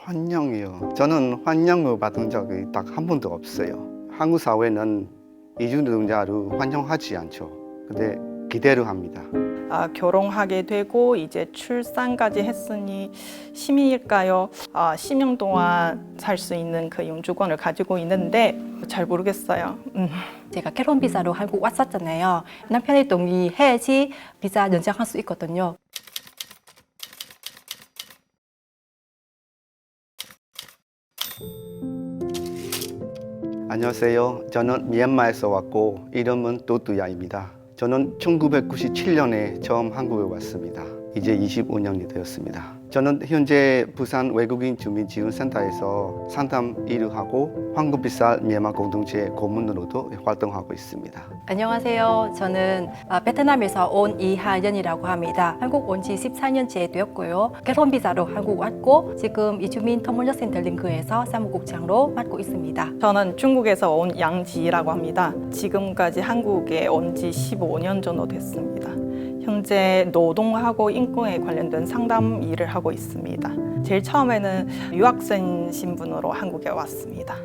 환영이요. 저는 환영을 받은 적이 딱 한 번도 없어요. 한국 사회는 이주 노동자를 환영하지 않죠. 근데 기대를 합니다. 결혼하게 되고 이제 출산까지 했으니 시민일까요? 10년 동안 살 수 있는 그 영주권을 가지고 있는데 잘 모르겠어요. 제가 결혼 비자로 한국 왔었잖아요. 남편이 동의해야지 비자 연장할 수 있거든요. 안녕하세요. 저는 미얀마에서 왔고 이름은 또뚜야입니다. 저는 1997년에 처음 한국에 왔습니다. 이제 25년이 되었습니다. 저는 현재 부산 외국인 주민지원센터에서 상담 일을 하고 황금빛살 미얀마 공동체 고문으로도 활동하고 있습니다. 안녕하세요. 저는 베트남에서 온 이하연이라고 합니다. 한국 온 지 14년째 되었고요. 결혼 비자로 한국 왔고 지금 이주민 터무니센터 링크에서 사무국장으로 맡고 있습니다. 저는 중국에서 온 양지라고 합니다. 지금까지 한국에 온 지 15년 정도 됐습니다. 현재 노동하고 인권에 관련된 상담 일을 하고 있습니다. 제일 처음에는 유학생 신분으로 한국에 왔습니다.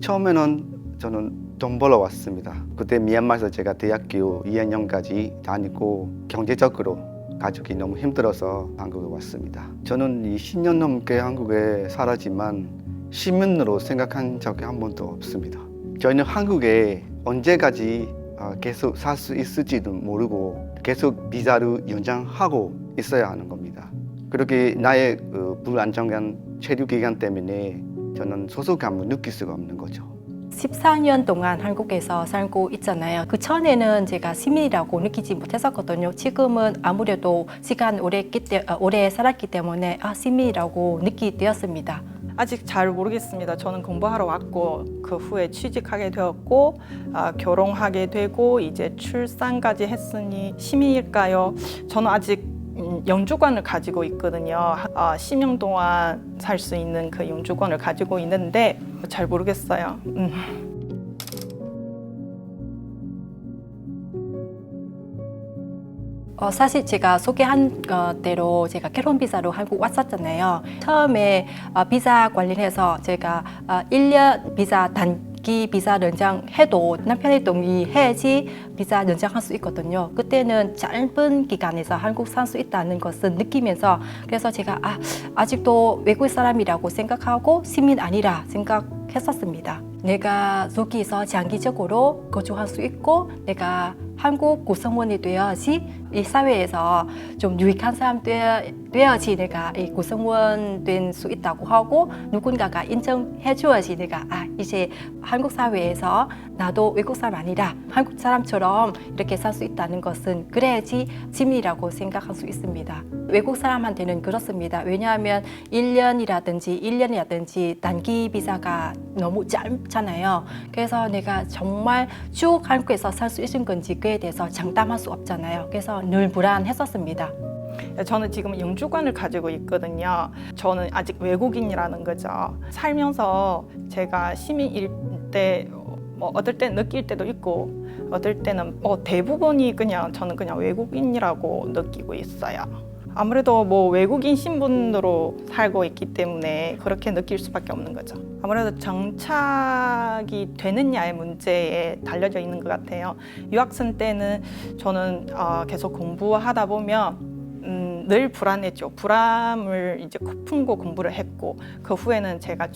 처음에는 저는 돈 벌러 왔습니다. 그때 미얀마에서 제가 대학교 2학년까지 다니고 경제적으로 가족이 너무 힘들어서 한국에 왔습니다. 저는 20년 넘게 한국에 살았지만 시민으로 생각한 적이 한 번도 없습니다. 저희는 한국에 언제까지 계속 살 수 있을지도 모르고 계속 비자를 연장하고 있어야 하는 겁니다. 그렇게 나의 불안정한 체류 기간 때문에 저는 소속감을 느낄 수가 없는 거죠. 14년 동안 한국에서 살고 있잖아요. 그 전에는 제가 시민이라고 느끼지 못했었거든요. 지금은 아무래도 시간 오래 살았기 때문에 시민이라고 느끼게 되었습니다. 아직 잘 모르겠습니다. 저는 공부하러 왔고 그 후에 취직하게 되었고 결혼하게 되고 이제 출산까지 했으니 시민일까요? 저는 아직 영주권을 가지고 있거든요. 10년 동안 살 수 있는 그 영주권을 가지고 있는데 잘 모르겠어요. 사실 제가 소개한 대로 제가 결혼 비자로 한국 왔었잖아요. 처음에 비자 관련해서 제가 1년 비자 단기 비자 연장해도 남편이 동의해야지 비자 연장할 수 있거든요. 그때는 짧은 기간에서 한국 살 수 있다는 것을 느끼면서 그래서 제가 아직도 외국 사람이라고 생각하고 시민 아니라 생각했었습니다. 내가 여기서 장기적으로 거주할 수 있고 내가 한국 구성원이 되어야지 이 사회에서 좀 유익한 사람 되어야지 내가 이 구성원 될 수 있다고 하고 누군가가 인정해 줘야지 내가 이제 한국 사회에서 나도 외국 사람 아니라 한국 사람처럼 이렇게 살 수 있다는 것은 그래야지 시민이라고 생각할 수 있습니다. 외국 사람한테는 그렇습니다. 왜냐하면 1년이라든지 단기 비자가 너무 짧잖아요. 그래서 내가 정말 쭉 한국에서 살 수 있는 건지 그에 대해서 장담할 수 없잖아요. 그래서 늘 불안했었습니다. 저는 지금 영주권을 가지고 있거든요. 저는 아직 외국인이라는 거죠. 살면서 제가 시민일 때 어떨 때 느낄 때도 있고 어떨 때는 대부분이 저는 그냥 외국인이라고 느끼고 있어요. 아무래도 외국인 신분으로 살고 있기 때문에 그렇게 느낄 수밖에 없는 거죠. 아무래도 정착이 되느냐의 문제에 달려져 있는 것 같아요. 유학생 때는 저는 계속 공부하다 보면 늘 불안했죠. 불안을 이제 품고 공부를 했고 그 후에는 제가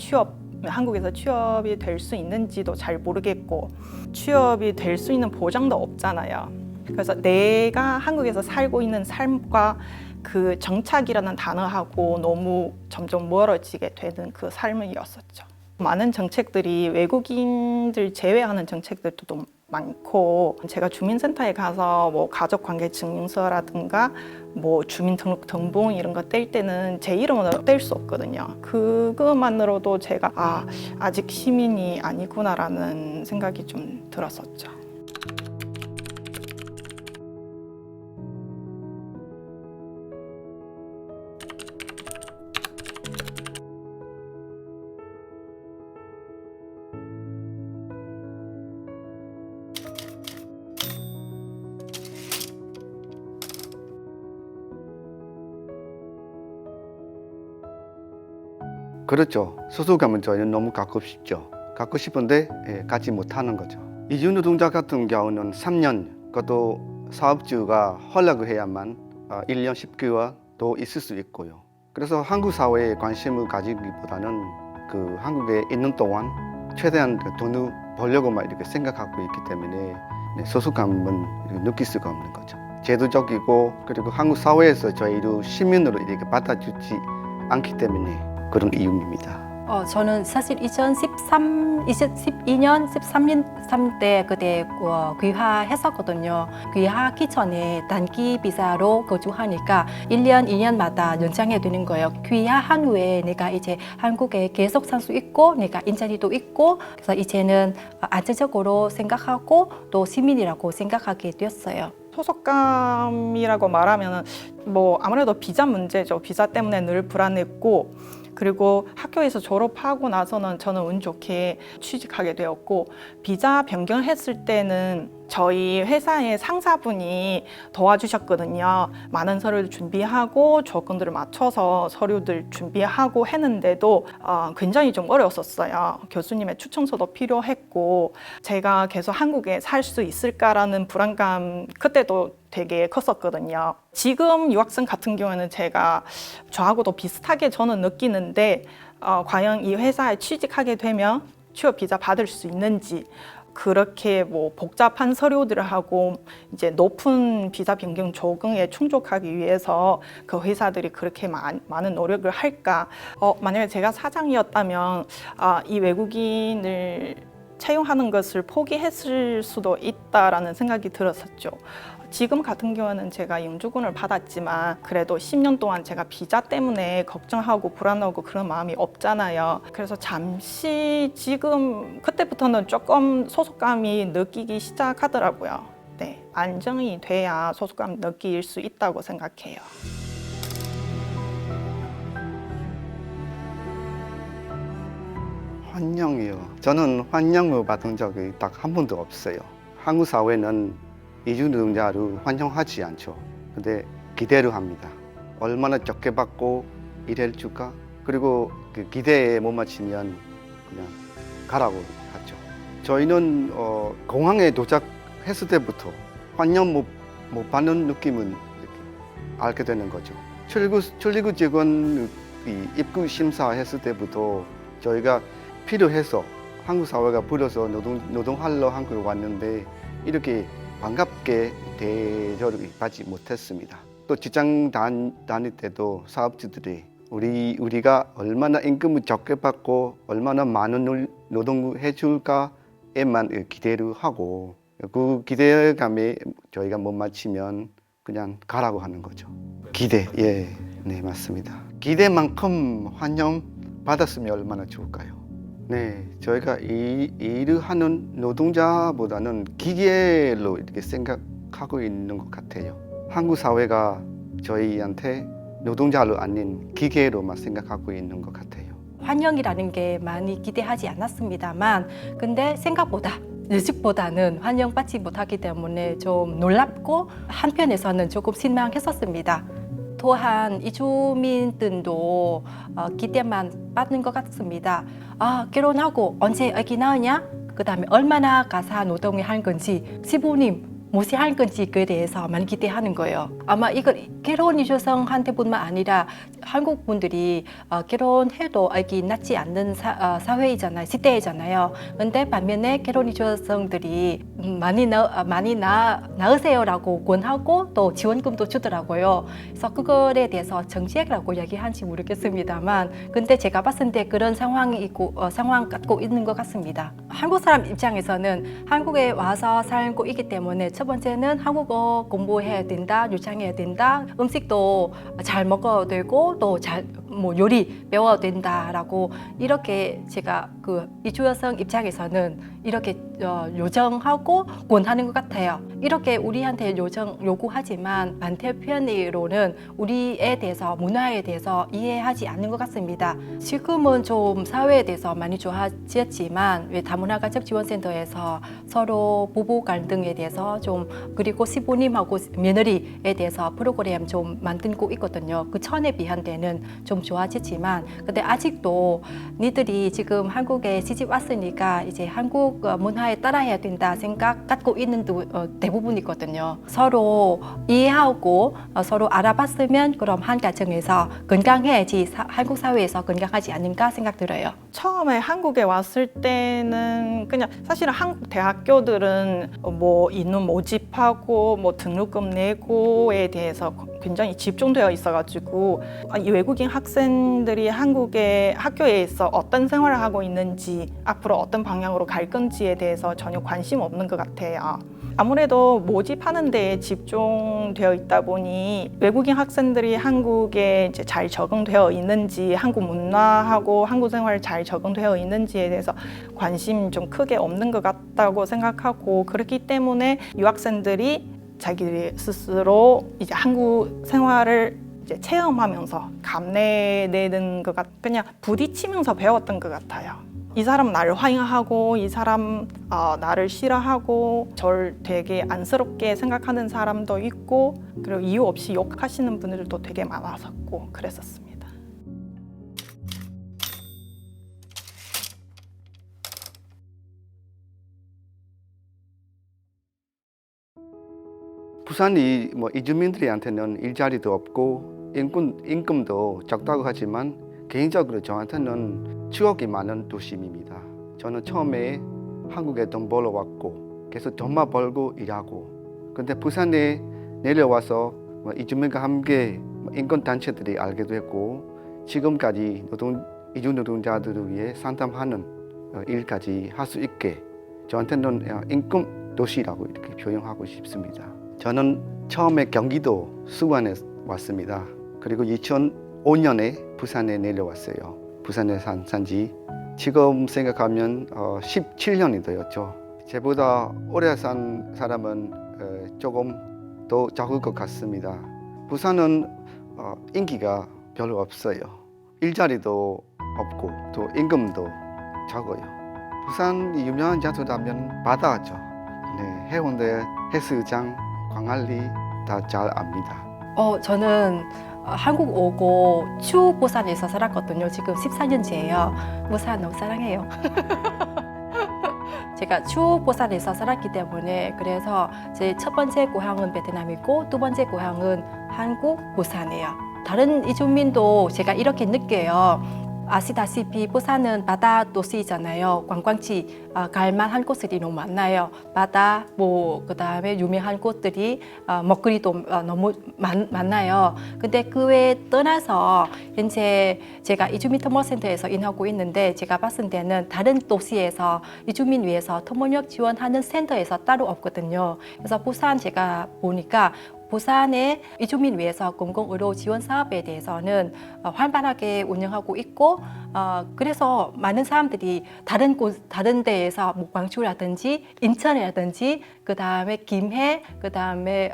한국에서 취업이 될 수 있는지도 잘 모르겠고 취업이 될 수 있는 보장도 없잖아요. 그래서 내가 한국에서 살고 있는 삶과 그 정착이라는 단어하고 너무 점점 멀어지게 되는 그 삶이었었죠. 많은 정책들이 외국인들 제외하는 정책들도 많고 제가 주민센터에 가서 뭐 가족관계증명서라든가 뭐 주민등록등본 이런 거 뗄 때는 제 이름은 뗄 수 없거든요. 그것만으로도 제가 아직 시민이 아니구나라는 생각이 좀 들었었죠. 그렇죠. 소속감은 저희는 너무 갖고 싶죠. 갖고 싶은데 갖지 못하는 거죠. 이주노동자 같은 경우는 3년, 그것도 사업주가 허락을 해야만 1년 10개월 더 있을 수 있고요. 그래서 한국 사회에 관심을 가지기보다는 그 한국에 있는 동안 최대한 돈을 벌려고만 이렇게 생각하고 있기 때문에 소속감은 느낄 수가 없는 거죠. 제도적이고 그리고 한국 사회에서 저희를 시민으로 이렇게 받아주지 않기 때문에 그런 이유입니다. 저는 사실 2012년, 13년 때 그때 귀화했었거든요. 귀화하기 전에 단기 비자로 거주하니까 1년, 2년마다 연장해야 되는 거예요. 귀화한 후에 내가 이제 한국에 계속 살 수 있고 내가 인자리도 있고 그래서 이제는 안정적으로 생각하고 또 시민이라고 생각하게 되었어요. 소속감이라고 말하면 뭐 아무래도 비자 문제죠. 비자 때문에 늘 불안했고 그리고 학교에서 졸업하고 나서는 저는 운 좋게 취직하게 되었고 비자 변경했을 때는 저희 회사의 상사분이 도와주셨거든요. 많은 서류를 준비하고 조건들을 맞춰서 서류들 준비하고 했는데도 굉장히 좀 어려웠었어요. 교수님의 추천서도 필요했고 제가 계속 한국에 살 수 있을까라는 불안감 그때도 되게 컸었거든요. 지금 유학생 같은 경우에는 제가 저하고도 비슷하게 저는 느끼는데 과연 이 회사에 취직하게 되면 취업 비자 받을 수 있는지 그렇게 뭐 복잡한 서류들을 하고 이제 높은 비자 변경 조건에 충족하기 위해서 그 회사들이 그렇게 많은 노력을 할까? 만약에 제가 사장이었다면 이 외국인을 채용하는 것을 포기했을 수도 있다라는 생각이 들었었죠. 지금 같은 경우는 제가 영주권을 받았지만 그래도 10년 동안 제가 비자 때문에 걱정하고 불안하고 그런 마음이 없잖아요. 그래서 잠시 지금 그때부터는 조금 소속감이 느끼기 시작하더라고요. 네, 안정이 돼야 소속감 느낄 수 있다고 생각해요. 환영이요. 저는 환영을 받은 적이 딱 한 번도 없어요. 한국 사회는 이주 노동자를 환영하지 않죠. 근데 기대를 합니다. 얼마나 적게 받고 일할 줄까? 그리고 그 기대에 못 맞추면 그냥 가라고 하죠. 저희는 공항에 도착했을 때부터 환영 못 받는 느낌은 이렇게 알게 되는 거죠. 출입국 직원 입국 심사했을 때부터 저희가 필요해서 한국 사회가 불러서 노동하러 한국에 왔는데 이렇게 반갑게 대접을 받지 못했습니다. 또 직장 다닐 때도 사업주들이 우리가 얼마나 임금을 적게 받고 얼마나 많은 노동을 해줄까에만 기대를 하고 그 기대감에 저희가 못 맞추면 그냥 가라고 하는 거죠. 기대, 네 맞습니다. 기대만큼 환영 받았으면 얼마나 좋을까요? 네, 저희가 일을 하는 노동자보다는 기계로 이렇게 생각하고 있는 것 같아요. 한국 사회가 저희한테 노동자로 아닌 기계로만 생각하고 있는 것 같아요. 환영이라는 게 많이 기대하지 않았습니다만 근데 생각보다 예측보다는 환영받지 못하기 때문에 좀 놀랍고 한편에서는 조금 실망했었습니다. 또한 이주민들도 기대만 받는 것 같습니다. 결혼하고 언제 아기 낳으냐? 그 다음에 얼마나 가사 노동을 할 건지 시부님 무엇을 할 건지 그에 대해서 많이 기대하는 거예요. 아마 이거 결혼 이주성한테뿐만 아니라 한국 분들이 결혼해도 아기 낳지 않는 사회이잖아요, 시대이잖아요. 근데 반면에 결혼 이주성들이 많이 낳으세요라고 권하고 또 지원금도 주더라고요. 그래서 그거에 대해서 정책이라고 얘기하는지 모르겠습니다만, 근데 제가 봤을 때 그런 상황이 있고 상황 갖고 있는 것 같습니다. 한국 사람 입장에서는 한국에 와서 살고 있기 때문에 첫 번째는 한국어 공부해야 된다, 유창해야 된다, 음식도 잘 먹어야 되고 또 잘 요리 배워야 된다라고 이렇게 제가 그 이주 여성 입장에서는 이렇게 요청하고 권하는 것 같아요. 이렇게 우리한테 요구하지만 반대편으로는 우리에 대해서 문화에 대해서 이해하지 않는 것 같습니다. 지금은 좀 사회에 대해서 많이 좋아졌지만 왜 다문화가족 지원센터에서 서로 부부 갈등에 대해서 좀 그리고 시부님하고 며느리에 대해서 프로그램 좀 만들고 있거든요. 그 전에 비한 때는 좀 좋아졌지만 근데 아직도 니들이 지금 한국에 시집 왔으니까 이제 한국 문화에 따라야 된다 생각 갖고 있는 대부분이거든요. 서로 이해하고 서로 알아봤으면 그럼 한 가정에서 건강해야지 한국 사회에서 건강하지 않는가 생각 들어요. 처음에 한국에 왔을 때는 그냥 사실은 한국 대학교들은 뭐 인원 모집하고 뭐 등록금 내고에 대해서 굉장히 집중되어 있어가지고 이 외국인 학생들이 한국의 학교에서 어떤 생활을 하고 있는지 앞으로 어떤 방향으로 갈 건지에 대해서 전혀 관심 없는 것 같아요. 아무래도 모집하는 데에 집중되어 있다 보니 외국인 학생들이 한국에 이제 잘 적응되어 있는지 한국 문화하고 한국 생활 잘 적응되어 있는지에 대해서 관심 좀 크게 없는 것 같다고 생각하고 그렇기 때문에 유학생들이 자기들이 스스로 이제 한국 생활을 이제 체험하면서 감내내는 것 그냥 부딪히면서 배웠던 것 같아요. 이 사람 나를 환영하고 이 사람 나를 싫어하고 저를 되게 안쓰럽게 생각하는 사람도 있고 그리고 이유 없이 욕하시는 분들도 되게 많았었고 그랬었습니다. 부산이 뭐 이주민들한테는 일자리도 없고 임금도 적다고 하지만 개인적으로 저한테는 추억이 많은 도심입니다. 저는 처음에 한국에 돈 벌러 왔고 계속 돈만 벌고 일하고 근데 부산에 내려와서 이주민과 함께 인권단체들이 알게도 했고 지금까지 이주 노동자들을 위해 상담하는 일까지 할 수 있게 저한테는 인권 도시라고 이렇게 표현하고 싶습니다. 저는 처음에 경기도 수원에 왔습니다. 그리고 2005년에 부산에 내려왔어요. 부산에 산지 지금 생각하면 17년이 되었죠. 저보다 오래 산 사람은 조금 더 적을 것 같습니다. 부산은 인기가 별로 없어요. 일자리도 없고 또 임금도 적어요. 부산 유명한 장소라면 바다죠. 네, 해운대, 해수욕장, 광안리 다 잘 압니다. 저는 한국 오고 추 부산에서 살았거든요. 지금 14년째예요. 부산 너무 사랑해요. 제가 추 부산에서 살았기 때문에 그래서 제 첫 번째 고향은 베트남이고 두 번째 고향은 한국 부산이에요. 다른 이주민도 제가 이렇게 느껴요. 아시다시피 부산은 바다 도시잖아요. 관광지 갈 만한 곳들이 너무 많아요. 바다, 그다음에 유명한 곳들이 먹거리도 너무 많아요. 근데 그 외에 떠나서 현재 제가 이주민 토목센터에서 일하고 있는데 제가 봤을 때는 다른 도시에서 이주민 위해서 토목력 지원하는 센터에서 따로 없거든요. 그래서 부산 제가 보니까 부산의 이주민 위해서 공공의료 지원 사업에 대해서는 활발하게 운영하고 있고 그래서 많은 사람들이 다른 데에서 광주라든지 인천이라든지 그다음에 김해 그다음에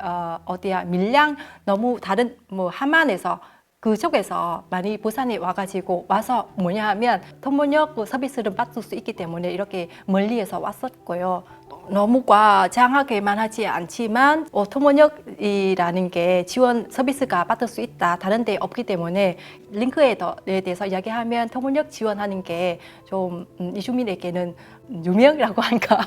밀양 너무 다른 함안에서 그쪽에서 많이 부산에 와가지고 와서 하면 토목력 서비스를 받을 수 있기 때문에 이렇게 멀리에서 왔었고요. 너무 과장하게만 하지 않지만 토목력이라는 게 지원 서비스가 받을 수 있다. 다른 데 없기 때문에 링크에 대해서 이야기하면 토목력 지원하는 게 좀 이주민에게는 유명이라고 하니까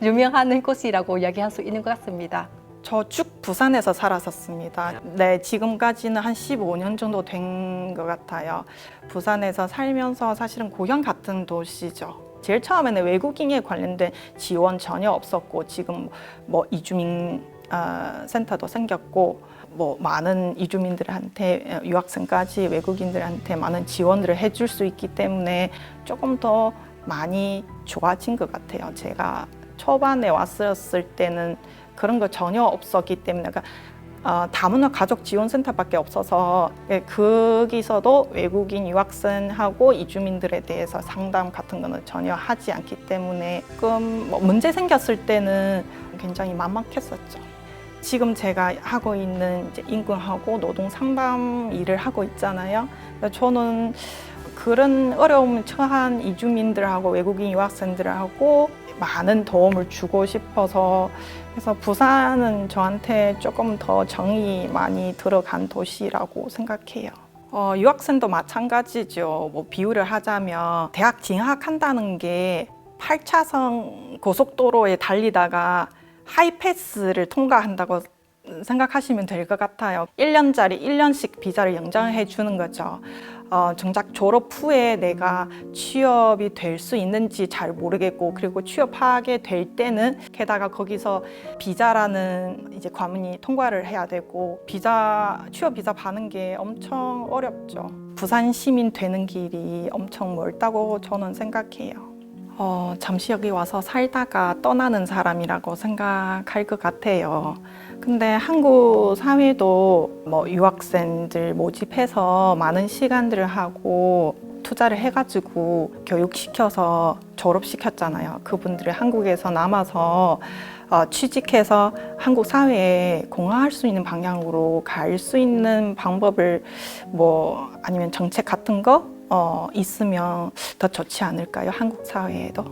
유명한 곳이라고 이야기할 수 있는 것 같습니다. 저 쭉 부산에서 살았었습니다. 네, 지금까지는 한 15년 정도 된 것 같아요. 부산에서 살면서 사실은 고향 같은 도시죠. 제일 처음에는 외국인에 관련된 지원 전혀 없었고 지금 이주민 센터도 생겼고 많은 이주민들한테 유학생까지 외국인들한테 많은 지원들을 해줄 수 있기 때문에 조금 더 많이 좋아진 것 같아요. 제가 초반에 왔었을 때는 그런 거 전혀 없었기 때문에 다문화 가족 지원센터밖에 없어서 거기서도 외국인 유학생하고 이주민들에 대해서 상담 같은 거는 전혀 하지 않기 때문에 조금 문제 생겼을 때는 굉장히 막막했었죠. 지금 제가 하고 있는 이제 인권하고 노동 상담 일을 하고 있잖아요. 저는 그런 어려움 처한 이주민들하고 외국인 유학생들하고 많은 도움을 주고 싶어서 그래서 부산은 저한테 조금 더 정이 많이 들어간 도시라고 생각해요. 유학생도 마찬가지죠. 뭐 비유를 하자면 대학 진학한다는 게 8차선 고속도로에 달리다가 하이패스를 통과한다고 생각하시면 될 것 같아요. 1년짜리 1년씩 비자를 연장해 주는 거죠. 정작 졸업 후에 내가 취업이 될 수 있는지 잘 모르겠고, 그리고 취업하게 될 때는 게다가 거기서 비자라는 이제 과문이 통과를 해야 되고, 취업 비자 받는 게 엄청 어렵죠. 부산 시민 되는 길이 엄청 멀다고 저는 생각해요. 잠시 여기 와서 살다가 떠나는 사람이라고 생각할 것 같아요. 근데 한국 사회도 뭐 유학생들 모집해서 많은 시간들을 하고 투자를 해가지고 교육시켜서 졸업시켰잖아요. 그분들이 한국에서 남아서 취직해서 한국 사회에 공헌할 수 있는 방향으로 갈 수 있는 방법을 아니면 정책 같은 거 있으면 더 좋지 않을까요? 한국 사회에도.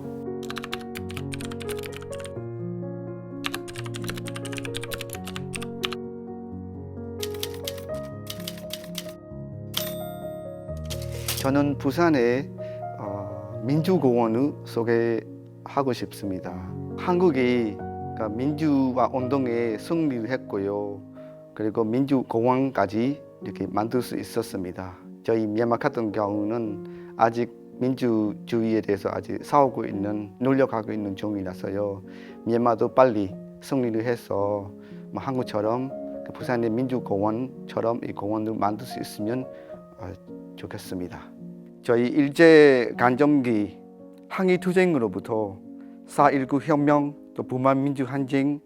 저는 부산의 민주공원을 소개하고 싶습니다. 한국이 민주화 운동에 승리를 했고요. 그리고 민주공원까지 이렇게 만들 수 있었습니다. 저희 미얀마 같은 경우는 아직 민주주의에 대해서 아직 노력하고 있는 중이라서요. 미얀마도 빨리 승리를 해서 한국처럼 부산의 민주공원처럼 이 공원을 만들 수 있으면 좋겠습니다. 저희 일제강점기 항일투쟁으로부터 4.19 혁명, 또 부만민주항쟁,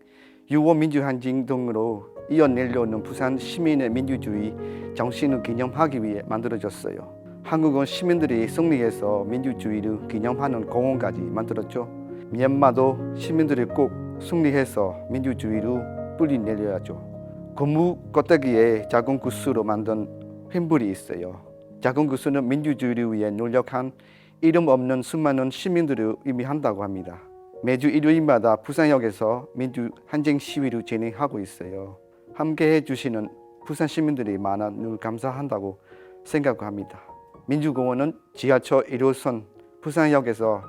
6.25 민주항쟁 등으로 이어내려는 부산 시민의 민주주의 정신을 기념하기 위해 만들어졌어요. 한국은 시민들이 승리해서 민주주의를 기념하는 공원까지 만들었죠. 미얀마도 시민들이 꼭 승리해서 민주주의를 뿌리내려야죠. 고무 껍데기에 작은 구슬로 만든 횃불이 있어요. 작은 구슬은 민주주의를 위해 노력한 이름 없는 수많은 시민들을 의미한다고 합니다. 매주 일요일마다 부산역에서 민주항쟁 시위를 진행하고 있어요. 함께 해주시는 부산 시민들이 많아 늘 감사한다고 생각합니다. 민주공원은 지하철 1호선 부산역에서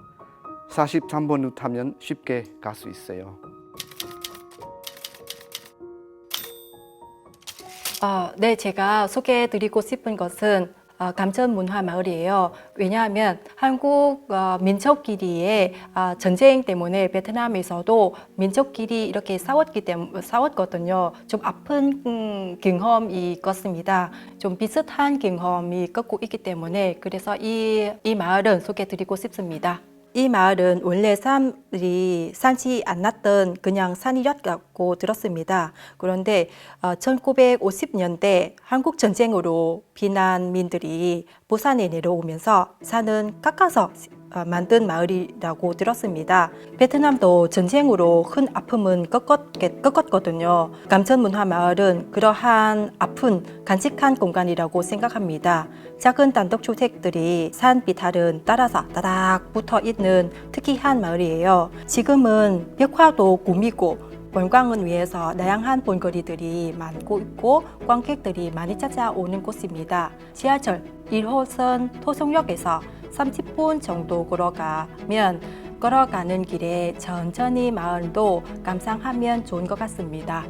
43번을 타면 쉽게 갈 수 있어요. 네, 제가 소개해드리고 싶은 것은 감천문화마을이에요. 왜냐하면 한국 민족끼리의 전쟁 때문에 베트남에서도 민족끼리 이렇게 싸웠거든요. 좀 아픈 경험이 있었습니다. 좀 비슷한 경험이 겪고 있기 때문에 그래서 이 마을은 소개해드리고 싶습니다. 이 마을은 원래 사람들이 산지 않았던 그냥 산이었다고 들었습니다. 그런데 1950년대 한국 전쟁으로 피난민들이 부산에 내려오면서 산은 깎아서 만든 마을이라고 들었습니다. 베트남도 전쟁으로 큰 아픔은 겪었거든요. 감천문화마을은 그러한 아픈 간직한 공간이라고 생각합니다. 작은 단독주택들이 산 비탈은 따라서 따닥 붙어 있는 특이한 마을이에요. 지금은 벽화도 꾸미고 관광을 위해서 다양한 볼거리들이 많고 있고 관객들이 많이 찾아오는 곳입니다. 지하철 1호선 토성역에서 30분 정도 걸어가는 길에 천천히 마을도 감상하면 좋은 것 같습니다.